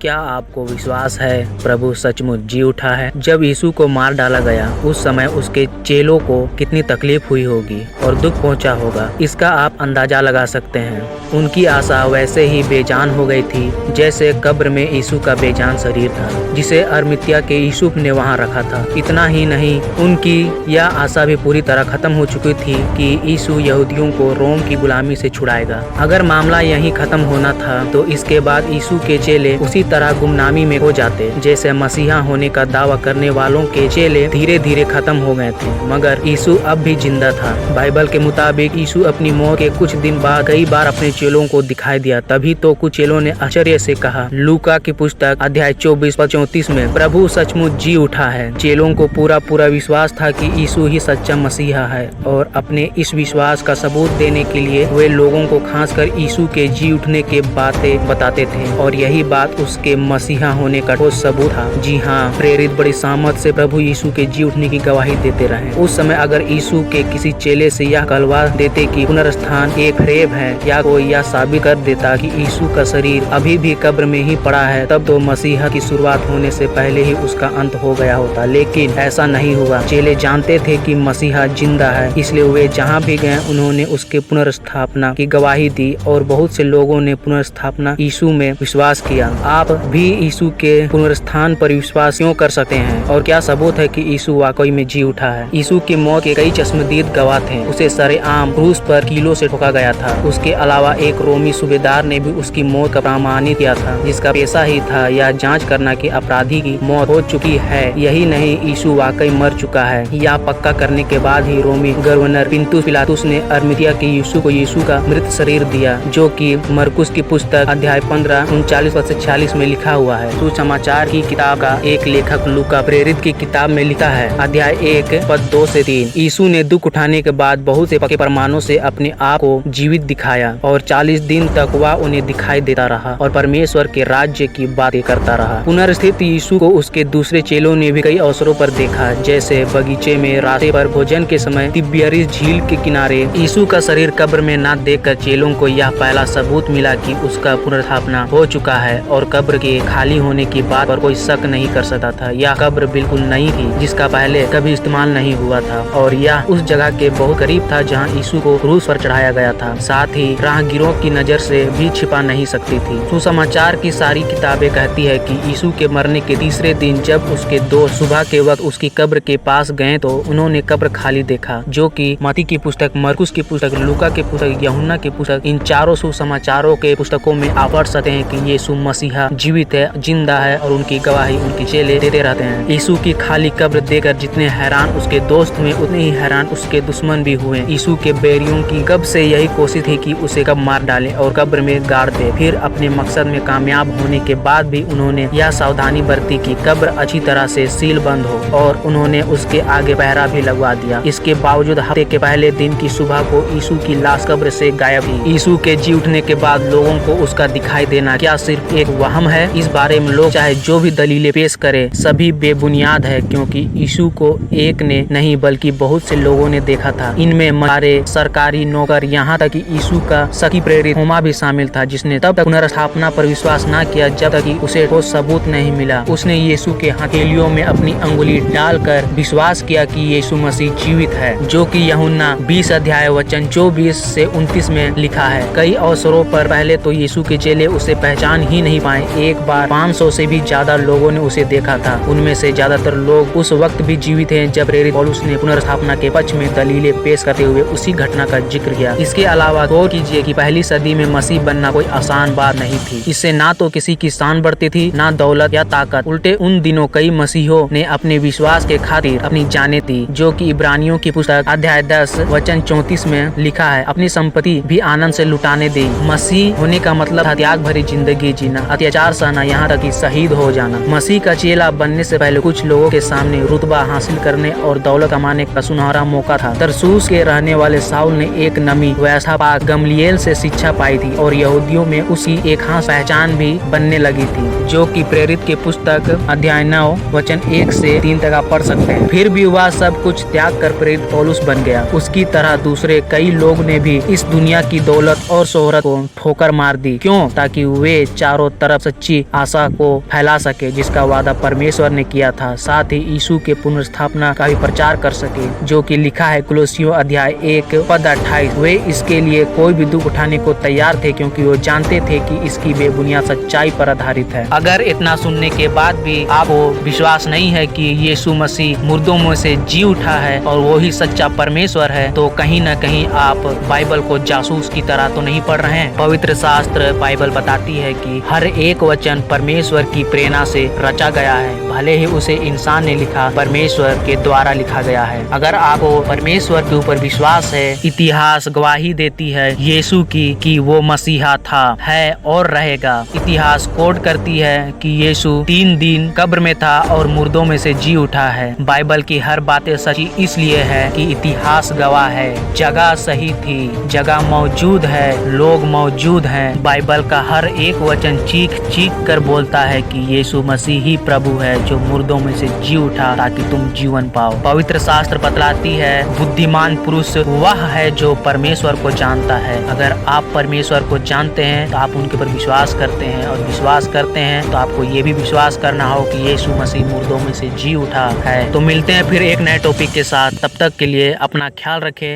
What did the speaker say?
क्या आपको विश्वास है प्रभु सचमुच जी उठा है? जब यीशु को मार डाला गया उस समय उसके चेलों को कितनी तकलीफ हुई होगी और दुख पहुंचा होगा, इसका आप अंदाजा लगा सकते हैं। उनकी आशा वैसे ही बेजान हो गई थी जैसे कब्र में यीशु का बेजान शरीर था जिसे अरिमतिया के यूसुफ ने वहां रखा था। इतना ही नहीं, उनकी यह आशा भी पूरी तरह खत्म हो चुकी थी कि यीशु यहूदियों को रोम की गुलामी से छुड़ाएगा। अगर मामला यहीं खत्म होना था तो इसके बाद यीशु के चेले उसी तरह गुमनामी में हो जाते जैसे मसीहा होने का दावा करने वालों के चेले धीरे धीरे खत्म हो गए थे। मगर यीशु अब भी जिंदा था। बाइबल के मुताबिक यीशु अपनी मौत के कुछ दिन बाद कई बार अपने चेलों को दिखाई दिया। तभी तो कुछ चेलों ने आश्चर्य से कहा, लूका की पुस्तक अध्याय 24-34 में, प्रभु सचमुच जी उठा है। चेलों को पूरा विश्वास था कि यीशु ही सच्चा मसीहा है और अपने इस विश्वास का सबूत देने के लिए वे लोगों को खासकर यीशु के जी उठने के बातें बताते थे और यही बात उसके मसीहा होने का ठोस सबूत था। जी हाँ, प्रेरित बड़ी सामर्थ से प्रभु यीशु के जी उठने की गवाही देते रहे। उस समय अगर यीशु के किसी चेले से यह कहलवा देते कि पुनरुत्थान एक फरेब है या कोई यह साबित कर देता कि यीशु का शरीर अभी भी कब्र में ही पड़ा है, तब तो मसीहा की शुरुआत होने से पहले ही उसका अंत हो गया होता। लेकिन ऐसा नहीं हुआ। चेले जानते थे कि मसीहा जिंदा है, इसलिए वे जहाँ भी गए उन्होंने उसके पुनर्स्थापना की गवाही दी और बहुत से लोगों ने पुनर्स्थापना यीशु में विश्वास किया। आप भी यीशु के पुनरुत्थान पर विश्वास क्यों कर सकते हैं? और क्या सबूत है कि यीशु वाकई में जी उठा है? यीशु की मौत के कई चश्मदीद गवाह थे। उसे सरेआम क्रूस पर कीलों से ठोका गया था। उसके अलावा एक रोमी सूबेदार ने भी उसकी मौत का प्रमाणित किया था, जिसका पेशा ही था यह जांच करना कि अपराधी की मौत हो चुकी है। यही नहीं, यीशु वाकई मर चुका है यह पक्का करने के बाद ही रोमी गवर्नर पिंतुस पिलातुस ने अरिमतिया के यीशु को यीशु का मृत शरीर दिया, जो कि मरकुस की पुस्तक अध्याय 15:39-46 में लिखा हुआ है। सुसमाचार की किताब का एक लेखक लूका प्रेरित की किताब में लिखा है, अध्याय 1:2-3, यीशु ने दुख उठाने के बाद बहुत से पक्के प्रमाणों से अपने आप को जीवित दिखाया और 40 दिन तक वह उन्हें दिखाई देता रहा और परमेश्वर के राज्य की बातें करता रहा। पुनर्स्थित यीशु को उसके दूसरे चेलों ने भी कई अवसरों पर देखा, जैसे बगीचे में, रास्ते पर, भोजन के समय, तिबियरिस झील के किनारे। यीशु का शरीर कब्र में न देखकर चेलों को यह पहला सबूत मिला कि उसका पुनर्स्थापना हो चुका है और कब्र के खाली होने की बात पर कोई शक नहीं कर सकता था। यह कब्र बिल्कुल नई थी जिसका पहले कभी इस्तेमाल नहीं हुआ था और यह उस जगह के बहुत करीब था जहाँ यीशु को क्रूस पर चढ़ाया गया था। साथ ही राहगीरों की नजर से भी छिपा नहीं सकती थी। सुसमाचार की सारी किताबें कहती है कि यीशु के मरने के तीसरे दिन जब उसके दोस्त सुबह के वक्त उसकी कब्र के पास गए तो उन्होंने कब्र खाली देखा, जो कि मत्ती की पुस्तक, मरकुस की पुस्तक, लूका की पुस्तक, यूहन्ना की पुस्तक, इन चारों सुसमाचारों के पुस्तकों में आप पढ़ सकते हैं कि यीशु मसीहा जीवित है, जिंदा है और उनकी गवाही उनके चेले देते रहते हैं। यीशु की खाली कब्र देखकर जितने हैरान उसके दोस्त हुए उतने ही हैरान उसके दुश्मन भी हुए। यीशु के बैरियों की कब से यही कोशिश थी कि उसे कब मार डालें और कब्र में गाड़ दे। फिर अपने मकसद में कामयाब होने के बाद भी उन्होंने यह सावधानी बरती कि कब्र अच्छी तरह से सील बंद हो और उन्होंने उसके आगे पहरा भी लगवा दिया। इसके बावजूद हफ्ते के पहले दिन की सुबह को यीशु की लाश कब्र से गायब थी। यीशु के जी उठने के बाद लोगों को उसका दिखाई देना क्या सिर्फ एक वहम है? इस बारे में लोग चाहे जो भी दलीलें पेश करें, सभी बेबुनियाद है, क्योंकि यीशु को एक ने नहीं बल्कि बहुत से लोगों ने देखा था। इनमें मारे, सरकारी नौकर, यहाँ तक कि यीशु का सखी प्रेरित थोमा भी शामिल था, जिसने तब तक पुनर्स्थापना पर विश्वास न किया जब तक कि उसे ठोस सबूत नहीं मिला। उसने यीशु के हथेलियों में अपनी अंगुली डालकर विश्वास किया कि यीशु मसीह जीवित है, जो कि यूहन्ना 20 अध्याय वचन 24-29 में लिखा है। कई अवसरों पर पहले तो यीशु के चेले उसे पहचान ही नहीं पाए। एक बार 500 से भी ज्यादा लोगों ने उसे देखा था। उनमें से ज्यादातर लोग उस वक्त भी जीवित हैं जब प्रेरित पौलुस ने पुनर्स्थापना के पक्ष में दलीलें पेश करते हुए उसी घटना का जिक्र किया। इसके अलावा गौर कीजिए कि पहली सदी में मसीह बनना कोई आसान बात नहीं थी। इससे ना तो किसी की शान बढ़ती थी, ना दौलत या ताकत। उल्टे उन दिनों कई मसीहों ने अपने विश्वास के खातिर अपनी जानें दी, जो कि इब्रानियों की पुस्तक अध्याय 10 वचन 34 में लिखा है, अपनी संपत्ति भी आनंद से लुटाने दी। मसीह होने का मतलब था त्याग भरी जिंदगी जीना, अत्याचार सहना, यहाँ तक कि शहीद हो जाना। मसीह का चेला बनने से पहले कुछ लोगों के सामने रुतबा हासिल करने और दौलत कमाने का सुनहरा मौका था। तरसूस के रहने वाले साउल ने एक नमी व्यवस्था पाक गमलिएल से शिक्षा पाई थी और यहूदियों में उसकी एक खास पहचान भी बनने लगी थी, जो कि प्रेरित के पुस्तक अध्याय 9 वचन 1 से 3 तक आप पढ़ सकते हैं। फिर भी वह सब कुछ त्याग कर प्रेरित पौलुस बन गया। उसकी तरह दूसरे कई लोग ने भी इस दुनिया की दौलत और शोहरत को ठोकर मार दी। क्यों? ताकि वे चारों तरफ से सच्ची आशा को फैला सके जिसका वादा परमेश्वर ने किया था। साथ ही यीशु के पुनर्स्थापना का भी प्रचार कर सके, जो कि लिखा है कुलोसियों अध्याय 1 पद 28। वे इसके लिए कोई भी दुख उठाने को तैयार थे क्योंकि वो जानते थे कि इसकी बेबुनियाद सच्चाई पर आधारित है। अगर इतना सुनने के बाद भी आपको विश्वास नहीं है कि यीशु मसीह मुर्दों में से जी उठा है और वो ही सच्चा परमेश्वर है, तो कहीं न कहीं आप बाइबल को जासूस की तरह तो नहीं पढ़ रहे हैं। पवित्र शास्त्र बाइबल बताती है कि हर एक वचन परमेश्वर की प्रेरणा से रचा गया है, भले ही उसे इंसान ने लिखा, परमेश्वर के द्वारा लिखा गया है। अगर आपको परमेश्वर के ऊपर विश्वास है, इतिहास गवाही देती है यीशु की कि वो मसीहा था, है और रहेगा। इतिहास कोड करती है कि यीशु 3 दिन कब्र में था और मुर्दों में से जी उठा है। बाइबल की हर बातें सच्ची इसलिए है कि इतिहास गवाह है, जगह सही थी, जगह मौजूद है, लोग मौजूद हैं। बाइबल का हर एक वचन चीख चीख कर बोलता है कि यीशु मसीह ही प्रभु है जो मुर्दों में से जी उठा ताकि तुम जीवन पाओ। पवित्र शास्त्र बतलाती है बुद्धिमान पुरुष वह है जो परमेश्वर को जानता है। अगर आप परमेश्वर को जानते हैं तो आप उनके ऊपर विश्वास करते हैं, और विश्वास करते हैं तो आपको ये भी विश्वास करना हो कि यीशु मसीह मुर्दों में से जी उठा है। तो मिलते हैं फिर एक नए टॉपिक के साथ, तब तक के लिए अपना ख्याल रखें।